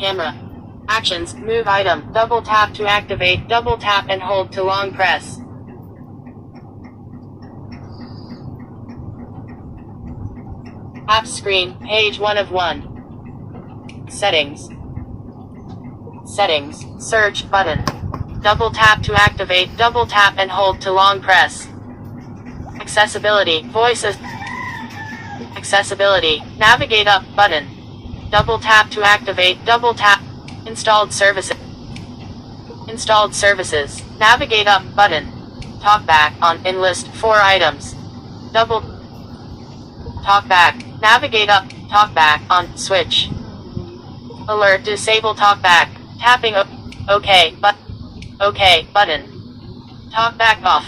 Camera. Actions, move item, double tap to activate, double tap and hold to long press. App screen, page 1 of 1. Settings. Settings, search button. Double tap to activate, double tap and hold to long press. Accessibility, voices. Accessibility, navigate up button. Double tap to activate, double tap. Installed services. Installed services, navigate up button. Talkback on in list 4 items. Double Talkback, navigate up, Talkback on switch. Alert, disable Talkback, tapping OK button. Talkback off.